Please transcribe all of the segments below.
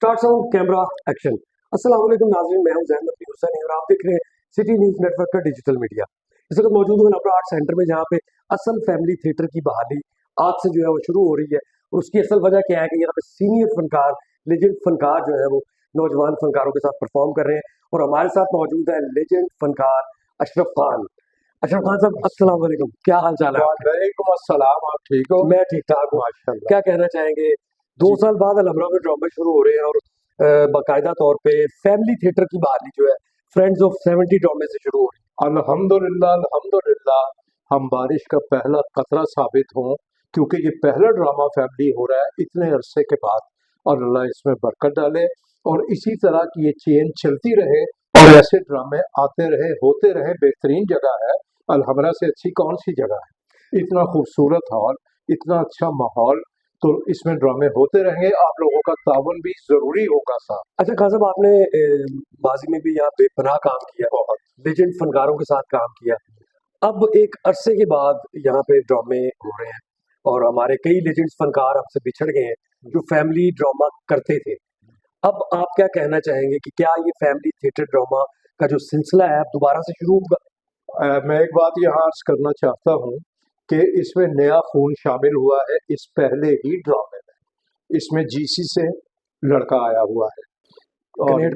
Start sound camera action. अस्सलाम वालेकुम नाज़रीन, मैं हूं ज़ैन नबी हुसैन और आप देख रहे हैं सिटी न्यूज़ नेटवर्क का डिजिटल मीडिया। इस वक्त मौजूद हूं अपना आर्ट सेंटर में, जहां पे असल फैमिली थिएटर की बहाली आज से जो है वो शुरू हो रही है। और उसकी असल वजह क्या है कि यहाँ पे सीनियर फनकार, लेजेंड फनकार जो है वो नौजवान फनकारों के साथ परफॉर्म कर रहे हैं। और हमारे साथ मौजूद है लेजेंड फनकार अशरफ खान। अशरफ खान साहब, अस्सलाम वालेकुम, क्या हाल चाल है आपके? वालेकुम अस्सलाम। आप ठीक हो? मैं ठीक ठाक हूँ। माशाल्लाह। क्या कहना चाहेंगे, 2 जी, साल बाद अलहमरा में ड्रामे शुरू हो रहे हैं और बाकायदा तौर पे फैमिली थिएटर की बहाली जो है फ्रेंड्स ऑफ 70 ड्रामे से शुरू हो रही है। अल्हम्दुलिल्लाह अल्हम्दुलिल्लाह, हम बारिश का पहला कतरा साबित हों, क्योंकि ये पहला ड्रामा फैमिली हो रहा है इतने अरसे के बाद। और अल्लाह इसमें बरकत डाले और इसी तरह की ये चेन चलती रहे और ऐसे ड्रामे आते रहे, होते रहे। बेहतरीन जगह है, अलहमरा से अच्छी कौन सी जगह है। इतना खूबसूरत हॉल, इतना अच्छा माहौल, तो इसमें ड्रामे होते रहेंगे। आप लोगों का तावन भी जरूरी होगा साहब। अच्छा खान साहब, आपने माजी में भी यहाँ बेपनाह काम किया, बहुत। लेजेंड फनकारों के साथ काम किया। अब एक अरसे के बाद यहाँ पे ड्रामे हो रहे हैं और हमारे कई लेजेंड फनकार हमसे बिछड़ गए हैं जो फैमिली ड्रामा करते थे। अब आप क्या कहना चाहेंगे कि क्या ये फैमिली थिएटर ड्रामा का जो सिलसिला है अब दोबारा से शुरू होगा? मैं एक बात यहाँ अर्ज करना चाहता हूँ कि इसमें नया खून शामिल हुआ है। इस पहले ही ड्रामे में इसमें जीसी से लड़का आया हुआ है और कनेड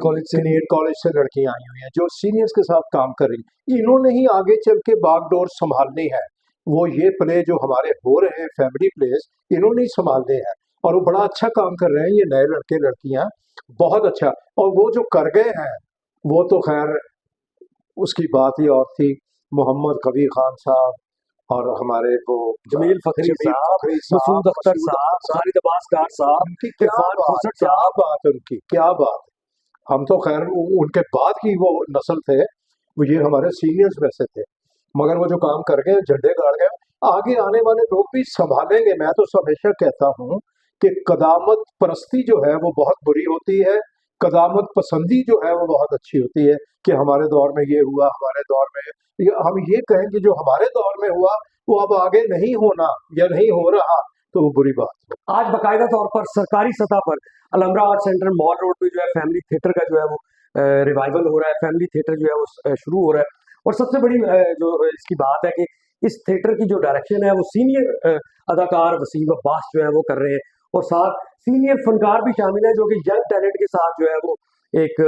कॉलेज से लड़कियां आई हुई हैं जो सीनियर्स के साथ काम कर रही हैं। इन्होंने ही आगे चल के बागडोर संभालनी है। वो ये प्ले जो हमारे हो रहे हैं फैमिली प्लेस, इन्होंने ही संभालने हैं और वो बड़ा अच्छा काम कर रहे हैं। ये नए लड़के लड़कियां बहुत अच्छा। और वो जो कर गए हैं वो तो खैर उसकी बात ही और थी। मोहम्मद कबीर खान साहब और हमारे वो जमील फखरी साहब, मसूद अख्तर साहब, खालिद अब्बास डार साहब, उनकी क्या इरफान बात, खोसट क्या साहब। बात है उनकी, क्या बात है। हम तो खैर उनके बाद की वो नस्ल थे, वो ये हमारे सीनियर्स में से थे। मगर वो जो काम कर गए, झंडे गाड़ गए, आगे आने वाले लोग भी संभालेंगे। मैं तो हमेशा कहता हूँ कि कदामत परस्ती जो है वो बहुत बुरी होती है, कदामत पसंदी जो है वो बहुत अच्छी होती है। कि हमारे दौर में ये हुआ, हमारे दौर में हम ये कहें कि जो हमारे दौर में हुआ वो अब आगे नहीं होना या नहीं हो रहा, तो वो बुरी बात है। आज बाकायदा तौर पर सरकारी सतह पर Alhamra art centre mall road पे जो है फैमिली थिएटर का जो है वो रिवाइवल हो रहा है, फैमिली थिएटर जो है वो शुरू हो रहा है। और सबसे बड़ी जो इसकी बात है कि इस थिएटर की जो डायरेक्शन है वो सीनियर अदाकार वसीम अब्बास जो है वो कर रहे हैं और साथ सीनियर फनकार भी शामिल है जो कि यंग टैलेंट के साथ जो है वो एक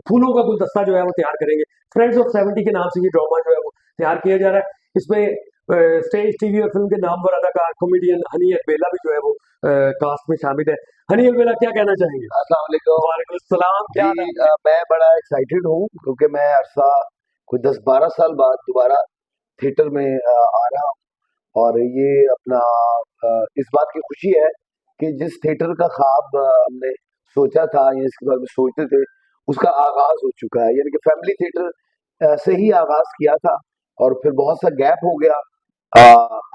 फूलों का गुलदस्ता जो है वो तैयार करेंगे। फ्रेंड्स ऑफ 70 के नाम से ये ड्रामा जो है वो तैयार किया जा रहा है। इसमें स्टेज, टीवी और फिल्म के नामवर अदाकार कॉमेडियन हनी अलबेला भी जो है वो कास्ट में शामिल है। हनी अलबेला, क्या कहना चाहेंगे? अस्सलाम वालेकुम। वालेकुम सलाम, क्या हाल जी, है? मैं बड़ा एक्साइटेड हूँ क्योंकि मैं अरसा कोई 10-12 साल बाद दोबारा थिएटर में आ रहा हूँ। और ये अपना इस बात की खुशी है कि जिस थिएटर का ख्वाब हमने सोचा था या इसके बारे में सोचते थे, उसका आगाज हो चुका है। यानी कि फैमिली थिएटर से ही आगाज किया था और फिर बहुत सा गैप हो गया।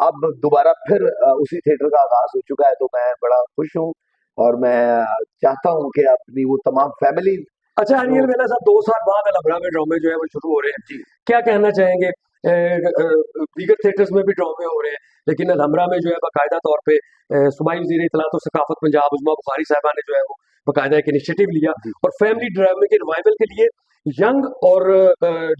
अब दोबारा फिर उसी थिएटर का आगाज हो चुका है, तो मैं बड़ा खुश हूँ और मैं चाहता हूँ कि अपनी वो तमाम फैमिली अच्छा हनी जो अलबेला साहब, 2 साल बाद अलहमरा में ड्रामे जो है वो शुरू हो रहे हैं, जी क्या कहना चाहेंगे? दीगर थिएटर्स में भी ड्रामे हो रहे हैं लेकिन अलहमरा में जो है बाकायदा तौर पे सूबाई वज़ीर इत्तलात और सकाफत पंजाब उज़्मा बुखारी साहिबा ने जो है वो बाकायदा एक इनिशिएटिव लिया जी और फैमिली ड्रामे के रिवाइवल के लिए यंग और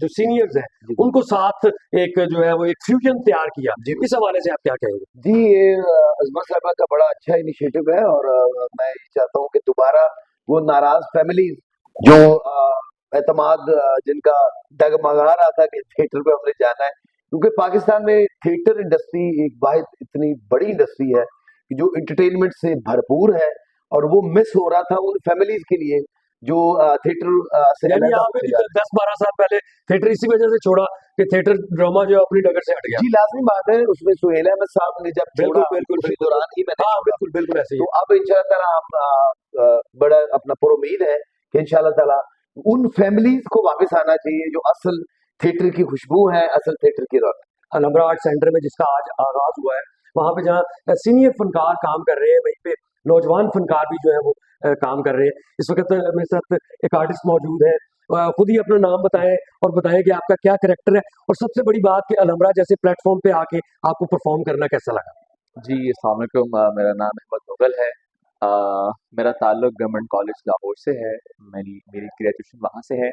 जो सीनियर्स हैं जी उनको साथ एक जो है वो एक फ्यूजन तैयार किया। जी इस हवाले से आप क्या कहेंगे? जी, ये अज़मा साहिबा का बड़ा अच्छा इनिशिएटिव है और मैं ये चाहता हूँ कि दोबारा वो नाराज फैमिली जो एतमाद जिनका डगमगा रहा था कि थिएटर पे हमने जाना है, क्योंकि पाकिस्तान में थिएटर इंडस्ट्री एक वाहिद इतनी बड़ी इंडस्ट्री है कि जो एंटरटेनमेंट से भरपूर है और वो मिस हो रहा था उन फैमिलीज के लिए जो थिएटर से यानी अलग आपने होते भी जा रहे हैं। 10-12 साल पहले थिएटर इसी वजह से छोड़ा कि थिएटर ड्रामा जो है अपनी डगर से हट गया? जी, लाज़मी बात है। उसमें सुहेल अहमद साहब ने जब छोड़ा, बिल्कुल बिल्कुल उसी बिल्कुल दौरान ही मैंने हाँ छोड़ा। बिल्कुल बिल्कुल ऐसे ही तो है। अब इंशाअल्लाह ताला हम बड़ा अपना पुरुम्मीद है कि इंशाअल्लाह ताला उन फैमिलीज को वापस आना चाहिए जो असल थिएटर की खुशबू है, असल थिएटर की रौनक। अलहमरा आर्ट सेंटर में जिसका आज आगाज हुआ है, वहाँ पे जहाँ सीनियर फनकार काम कर रहे हैं वहीं पे नौजवान फनकार भी जो है वो काम कर रहे हैं। इस वक्त मेरे साथ एक आर्टिस्ट मौजूद है। खुद ही अपना नाम बताएं और बताएं कि आपका क्या करेक्टर है और सबसे बड़ी बात कि अलहमरा जैसे प्लेटफॉर्म पे आके आपको परफॉर्म करना कैसा लगा? जी, अस्सलाम वालेकुम। मेरा नाम अहमद मुगल है। मेरा ताल्लुक गवर्नमेंट कॉलेज लाहौर से है। मेरी मेरी ग्रेजुएशन वहाँ से है।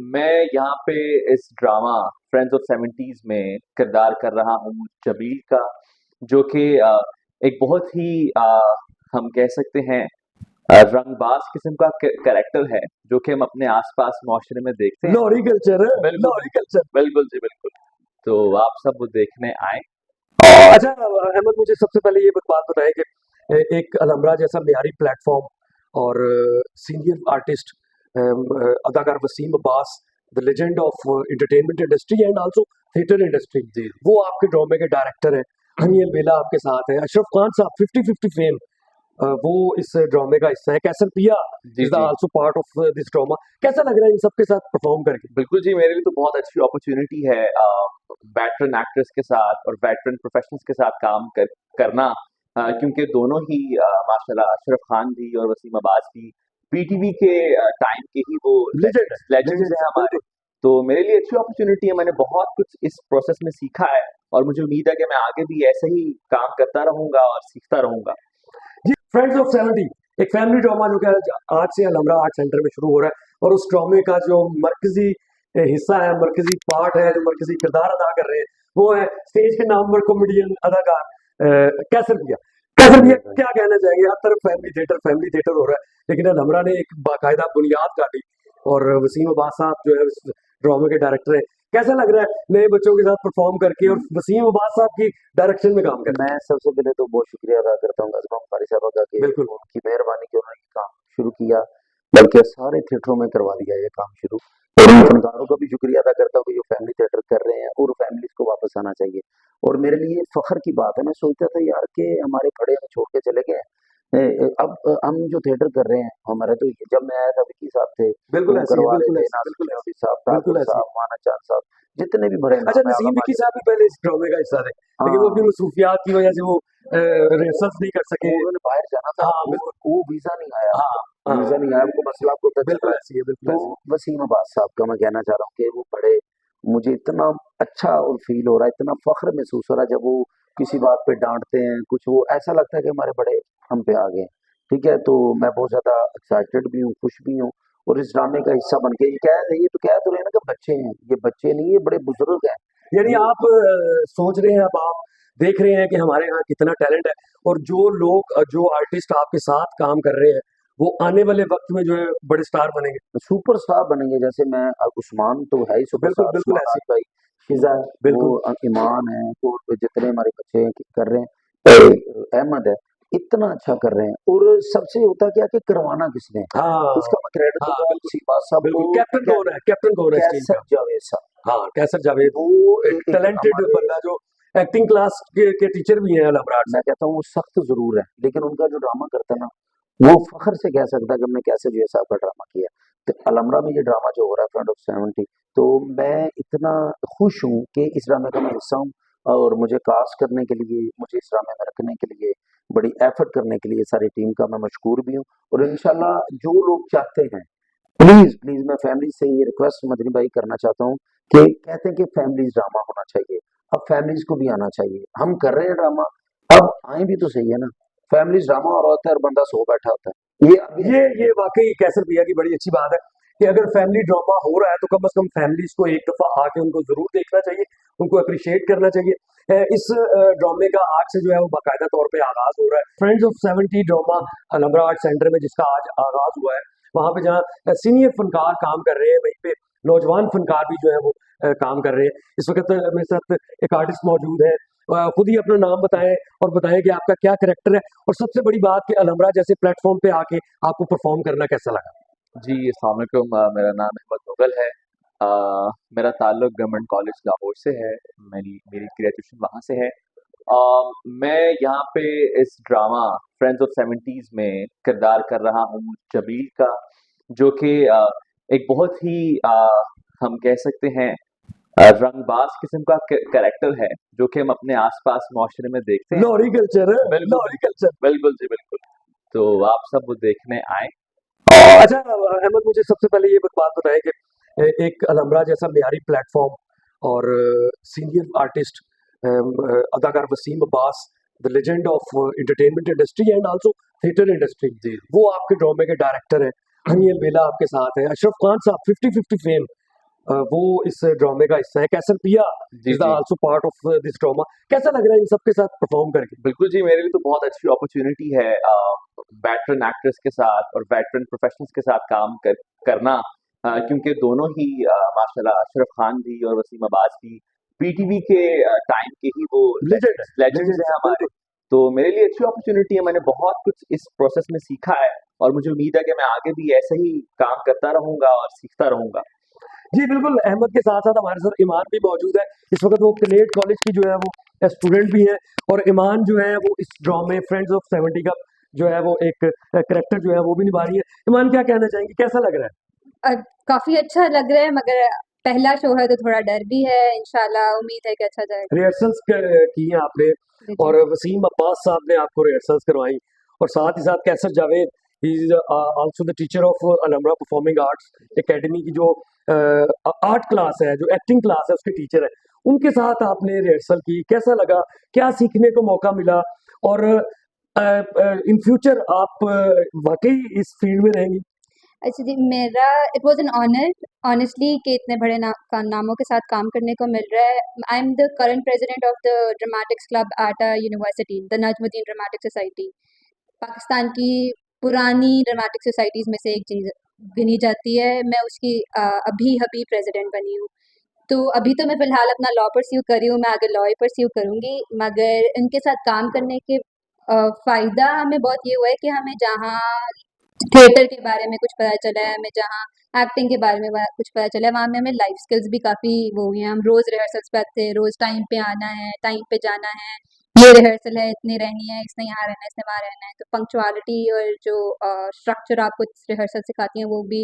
मैं यहाँ पे इस ड्रामा फ्रेंड्स ऑफ सेवेंटीज़ में किरदार कर रहा हूँ जबील का, जो कि एक बहुत ही हम कह सकते हैं रंगबाज किस्म का कैरेक्टर है, जो कि हम अपने आसपास माशरे में देखते हैं। लाहौरी कल्चर है, बिल्कुल लाहौरी कल्चर। बिल्कुल जी बिल्कुल। तो आप सब वो देखने आए। अच्छा अहमद, मुझे सबसे पहले ये बात बताएं कि एक अलहमरा जैसा मेयारी प्लेटफॉर्म और सीनियर आर्टिस्ट अदाकार Waseem Abbas, the legend of entertainment industry and also theatre industry, जी वो आपके ड्रामे के डायरेक्टर हैं। हनी बेला आपके साथ है, अशरफ खान साहब 50-50 फेम, वो इस ड्रामे का हिस्सा है। कैसर पिया जी इज द जी also part of this drama. कैसा लग रहा है इन सबके साथ परफॉर्म करके? बिल्कुल जी, मेरे लिए तो बहुत अच्छी अपॉर्चुनिटी है वेटरन एक्टर्स के साथ और वेटरन प्रोफेशनल्स के साथ करना, क्योंकि दोनों ही माशाल्लाह अशरफ खान भी और वसीम अब्बास भी पीटीवी के टाइम के ही वो लेजेंड लेजेंड्स हैं हमारे। तो मेरे लिए अच्छी अपॉर्चुनिटी है, मैंने बहुत कुछ इस प्रोसेस में सीखा है और मुझे उम्मीद है कि मैं आगे भी ऐसे ही काम करता रहूंगा और सीखता रहूंगा। जी। फ्रेंड्स ऑफ 70 एक फैमिली ड्रामा जो कि आज से अलहमरा आर्ट सेंटर में शुरू हो रहा है, और उस ड्रामे का जो मरकजी हिस्सा है, मरकजी पार्ट है, जो मरकजी किरदार अदा कर रहे हैं, वो है स्टेज के नाम पर कॉमेडियन अदाकार कैसर भैया। कैसर भैया, क्या कहना चाहेंगे? हर तरफ फैमिली थिएटर हो रहा है, लेकिन अलहमरा ने एक बाकायदा बुनियाद काटी, और वसीम अब्बास साहब जो है उस ड्रामे के डायरेक्टर हैं। कैसा लग रहा है नए बच्चों के साथ परफॉर्म करके और वसीम अब्बास साहब की डायरेक्शन में काम करके? मैं सबसे पहले तो बहुत शुक्रिया अदा करता हूँ असलम फारी साहबा का कि बिल्कुल। उनकी मेहरबानी कि उन्होंने ये काम शुरू किया, बल्कि सारे थिएटरों में करवा दिया ये काम शुरू। और उन फनकारों का भी शुक्रिया अदा करता हूँ कि जो फैमिली थिएटर कर रहे हैं, और फैमिलीज को वापस आना चाहिए। और मेरे लिए फख्र की बात है, मैं सोचता था यार कि हमारे बड़े हमें छोड़ के चले गए, अब हम जो थिएटर कर रहे हैं हमारे, तो जब मैं आया था विक्की साहब थे, बिल्कुल वो ऐसी है, करवा रहे बिल्कुल थे, ऐसी, नासिर बिल्कुल ऐसी, शफी साहब, बिल्कुल ताकुर ऐसी। साहब, माना चांद साहब, जितने भी बड़े अच्छा, नाम है, नसीम आलम विक्की आलिम, साहब भी पहले इस ड्रामे का हिस्सा थे, लेकिन वो अपनी हाँ, मसरूफियात की वजह से वो रिहर्सल्स नहीं कर सके। उन्होंने बाहर जाना था, हाँ बिल्कुल। वो वीजा नहीं आया, हाँ हाँ, वीजा नहीं आया, उनको मसला आपको पता चला। बिल्कुल ऐसी है, बिल्कुल तो ऐसी। वसीम अब्बास साहब का मैं कहना चाह रहा हूँ कि वो बड़े, मुझे इतना अच्छा और फील हो रहा है, इतना फख्र महसूस हो रहा है जब वो किसी बात पे डांटते हैं कुछ, वो ऐसा लगता है कि हमारे बड़े हम पे आ गए। ठीक है, तो मैं बहुत ज्यादा एक्साइटेड भी हूँ, खुश भी हूँ, और इस ड्रामे का हिस्सा बन के ये तो कह तो रहे हैं ना कि बच्चे हैं, ये बच्चे नहीं, ये बड़े बुजुर्ग हैं। यानी ये आप सोच रहे हैं, अब आप देख रहे हैं कि हमारे यहाँ कितना टैलेंट है, और जो लोग जो आर्टिस्ट आपके साथ काम कर रहे हैं, वो आने वाले वक्त में जो है बड़े स्टार बनेंगे। सुपर स्टार बनेंगे। जैसे मैं उस्मान तो है ही सुपर बिल्कुल स्टार, बिल्कुल उस्मान ऐसी, आज भाई, शिजा है, बिल्कुल। वो ईमान है, और जितने हमारे बच्चे हैं कर रहे हैं, अहमद है, इतना अच्छा कर रहे हैं। और सबसे होता क्या कि करवाना किसने है, हाँ उसका मैं क्रेडिट हाँ, दूंगा बिल्कुल सीबा साहब बिल्कुल। को, कैप्टन कौन है? कैप्टन कौन है इस टीम कैसर का? जावेद साहब। हाँ, कैसर जावेद, वो एक एक टैलेंटेड हमारे, बंदा जो एक्टिंग क्लास के टीचर भी हैं अलमराज से। मैं कहता हूँ वो सख्त जरूर है, लेकिन उनका जो ड्रामा करता है ना, वो फख्र से कह सकता है कि हमने कैसे जो साहब का ड्रामा किया। तो अलमरा में ये ड्रामा जो हो रहा है फ्रंट ऑफ 70, तो मैं इतना खुश हूँ कि इस ड्रामे का मैं हिस्सा हूँ, और मुझे कास्ट करने के लिए, मुझे इस ड्रामे में रखने के लिए, बड़ी एफर्ट करने के लिए सारी टीम का मैं मशकूर भी हूँ। और इंशाल्लाह जो लोग चाहते हैं, प्लीज प्लीज, मैं फैमिली से ये रिक्वेस्ट मदनी भाई करना चाहता हूँ कि कहते हैं कि फैमिली ड्रामा होना चाहिए, अब फैमिलीज को भी आना चाहिए। हम कर रहे हैं ड्रामा, अब आए भी तो सही है ना। फैमिलीज ड्रामा हो रहा होता है और बंदा सो बैठा होता है, ये अभी ये वाकई कैसर भैया की बड़ी अच्छी बात है कि अगर फैमिली ड्रामा हो रहा है तो कम से कम फैमिलीज को एक दफा आके उनको जरूर देखना चाहिए, उनको अप्रिशिएट करना चाहिए। इस ड्रामे का आज से जो है वो बाकायदा तौर पे आगाज हो रहा है। Friends of 70 drama Alhamra art centre में, जिसका आज आगाज हुआ है, वहाँ पे जहाँ सीनियर फनकार काम कर रहे हैं, वहीं पे नौजवान फनकार भी जो है वो काम कर रहे हैं। इस वक्त मेरे साथ एक आर्टिस्ट मौजूद है, खुद ही अपना नाम बताएं और बताएं कि आपका क्या करेक्टर है, और सबसे बड़ी बात कि अलमरा जैसे प्लेटफॉर्म पे आके आपको परफॉर्म करना कैसा लगा? जी, अस्सलाम वालेकुम। मेरा नाम अहमद मुगल है। मेरा ताल्लुक गवर्नमेंट कॉलेज लाहौर से है। मेरी मेरी ग्रेजुएशन वहाँ से है। मैं यहाँ पे इस ड्रामा फ्रेंड्स ऑफ सेवेंटीज़ में किरदार कर रहा हूँ जबील का, जो कि एक बहुत ही हम कह सकते हैं रंगबाज किस्म का कैरेक्टर है, जो कि हम अपने आसपास माशरे में देखते हैं। लाहौरी कल्चर है, बिल्कुल लाहौरी कल्चर। बिल्कुल जी बिल्कुल। तो आप सब वो देखने आए। अच्छा अहमद, मुझे सबसे पहले ये बात बताएं कि एक अलमरा जैसा मेयारी प्लेटफॉर्म और सीनियर आर्टिस्ट अदाकार Waseem Abbas, the legend of entertainment industry and also theatre industry, जी वो आपके ड्रामे के डायरेक्टर हैं। हनील बेला आपके साथ है, अशरफ खान साहब 50-50 फेम, वो इस ड्रामे का हिस्सा है। कैसर पिया जी इज द जी also part of this drama. कैसा लग रहा है इन सबके साथ परफॉर्म करके? बिल्कुल जी, मेरे लिए तो बहुत अच्छी अपॉर्चुनिटी है वेटरन एक्टर्स के साथ और वेटरन प्रोफेशनल्स के साथ करना, क्योंकि दोनों ही माशाल्लाह अशरफ खान भी और वसीम अब्बास भी पीटीवी के टाइम के ही वो लेजेंड है, लेजेंड्स लेजेंड हैं हमारे। तो मेरे लिए अच्छी अपॉर्चुनिटी है, मैंने बहुत कुछ इस प्रोसेस में सीखा है और मुझे उम्मीद है कि मैं आगे भी ऐसे ही काम करता रहूंगा और सीखता रहूंगा। जी बिल्कुल। अहमद के साथ साथ हमारे साथ ईमान भी मौजूद है। इस वक्त वो कनेट कॉलेज की जो है वो स्टूडेंट भी है, और ईमान जो है वो इस ड्रामे फ्रेंड्स ऑफ 70 का जो है वो एक करेक्टर जो है वो भी निभा रही है। ईमान, क्या कहना चाहेंगे, कैसा लग रहा है? काफी अच्छा लग रहा है, मगर पहला शो है तो थोड़ा डर भी है। इंशाल्लाह उम्मीद है कि अच्छा जाएगा। रिहर्सल्स की हैं आपने, जी और वसीम अब्बास साहब ने आपको रिहर्सल्स करवाई, और साथ ही साथ Qaiser Javed is also the teacher of Alhamra performing arts academy की जो आर्ट क्लास है, जो एक्टिंग क्लास है, उसके टीचर है। उनके साथ आपने रिहर्सल की, कैसा लगा, क्या सीखने को मौका मिला, और इन फ्यूचर आप वाकई इस फील्ड में रहेंगी? अच्छा जी, मेरा it was an honour honestly कि इतने बड़े नामों के साथ काम करने को मिल रहा है। I am the current president of the dramatics club at a university, the Najmuddin dramatic society. Pakistan की पुरानी ड्रामेटिक सोसाइटीज़ में से एक चीज़ गिनी जाती है। मैं उसकी अभी अभी प्रेसिडेंट बनी हूँ। तो अभी तो मैं फ़िलहाल अपना लॉ परस्यू कर रही हूँ, मैं आगे लॉ ही परस्यू करूँगी। मगर इनके साथ काम करने के फ़ायदा हमें बहुत ये हुआ है कि हमें जहाँ थिएटर के बारे में कुछ पता चला है, हमें जहाँ एक्टिंग के बारे में कुछ पता चला है, वहाँ में हमें लाइफ स्किल्स भी काफ़ी वो हुई हैं। हम रोज़ रिहर्सल्स पे आते हैं, रोज़ टाइम पे आना है, टाइम पे जाना है, ये रिहर्सल है, इतनी रहनी है, इसने यहाँ रहना है, इसने वहाँ रहना है। तो पंक्चुअलिटी और जो स्ट्रक्चर आपको रिहर्सल सिखाती हैं, वो भी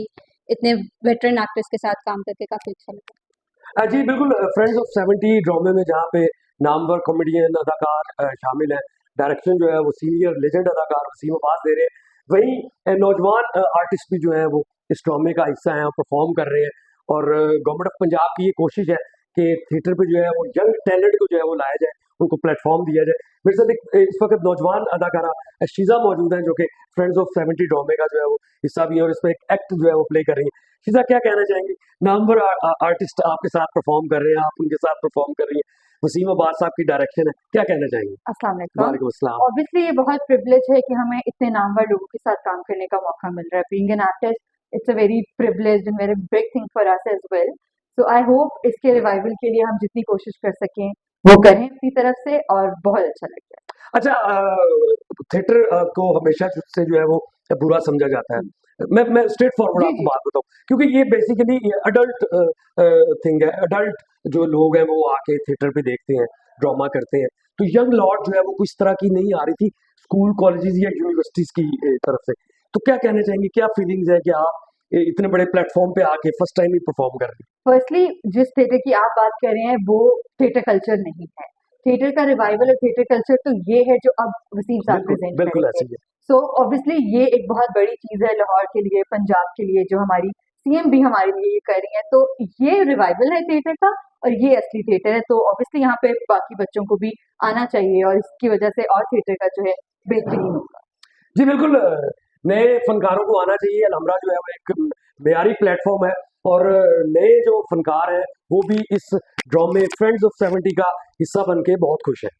इतने वेटरन एक्टर्स के साथ काम करके काफ़ी अच्छा लगा। जी बिल्कुल। फ्रेंड्स ऑफ 70 ड्रामे में जहाँ पे नामवर कॉमेडियन अदाकार शामिल हैं, डायरेक्शन जो है वो सीनियर लेजेंड अदाकार वसीम अब्बास दे रहे हैं, वहीं नौजवान आर्टिस्ट भी जो है वो इस ड्रामे का हिस्सा हैं और परफॉर्म कर रहे हैं। और गवर्नमेंट ऑफ पंजाब की ये कोशिश है कि थिएटर पे जो है वो यंग टैलेंट को जो है वो लाया जाए, उनको प्लेटफॉर्म दिया जाए। मेरे साथ इस वक्त नौजवान अदाकारा शीजा मौजूद हैं, जो कि फ्रेंड्स ऑफ 70 ड्रामे का जो है वो हिस्सा भी है, और इसमें एक एक्ट जो है वो प्ले कर रही है। शीजा, क्या कहना चाहेंगे? नामवर आर्टिस्ट आपके साथ परफॉर्म कर रहे हैं, आप उनके साथ परफॉर्म कर रही हैं, वसीम अब्बास साहब की डायरेक्शन है, क्या कहना चाहेंगे? अस्सलाम वालेकुम। वालेकुम अस्सलाम। ऑब्वियसली ये बहुत प्रिविलेज है कि हमें इतने नामवर लोगों के साथ काम करने का मौका मिल रहा है। Being an artist, it's a very privileged and very big thing for us as well. So I hope इसके रिवाइवल के लिए हम जितनी कोशिश कर सकें वो करें अपनी तरफ से, और बहुत अच्छा लग रहा है। अच्छा, थिएटर को हमेशा से जो है वो बुरा समझा जाता है। मैं स्ट्रेट फॉरवर्ड जी आपको जी बात बताऊं, क्योंकि ये बेसिकली अडल्ट थिंग है। अडल्ट जो लोग हैं वो आके थिएटर पे देखते हैं, ड्रामा करते हैं। तो यंग लॉट जो है वो कुछ तरह की नहीं आ रही थी स्कूल कॉलेजेस या यूनिवर्सिटीज की तरफ से। तो क्या कहना चाहेंगे, क्या फीलिंग्स है कि आप इतने बड़े प्लेटफॉर्म पे आके फर्स्ट टाइम ही परफॉर्म कर रहे हैं? फर्स्टली, जिस थिएटर की आप बात कर रहे हैं वो थिएटर कल्चर नहीं है। थिएटर का रिवाइवल और थिएटर कल्चर तो ये है जो अब वसीम साहब बिल्कुल प्रेजेंट बिल्कुल करेंगे। ऐसे ही है। सो ऑब्वियसली ये एक बहुत बड़ी चीज़ है लाहौर के लिए, पंजाब के लिए, जो हमारी सीएम भी हमारे लिए ये कर रही है। तो ये रिवाइवल है थिएटर का, और ये असली थिएटर है। तो ऑब्वियसली यहाँ पे बाकी बच्चों को भी आना चाहिए, और इसकी वजह से और थिएटर का जो है बेहतरीन होगा। जी बिल्कुल। नए फनकारों को आना चाहिए। अलहमरा जो है वो एक मेयारी प्लेटफॉर्म है, और नए जो फनकार हैं वो भी इस ड्रामे फ्रेंड्स ऑफ 70 का हिस्सा बन के बहुत खुश हैं।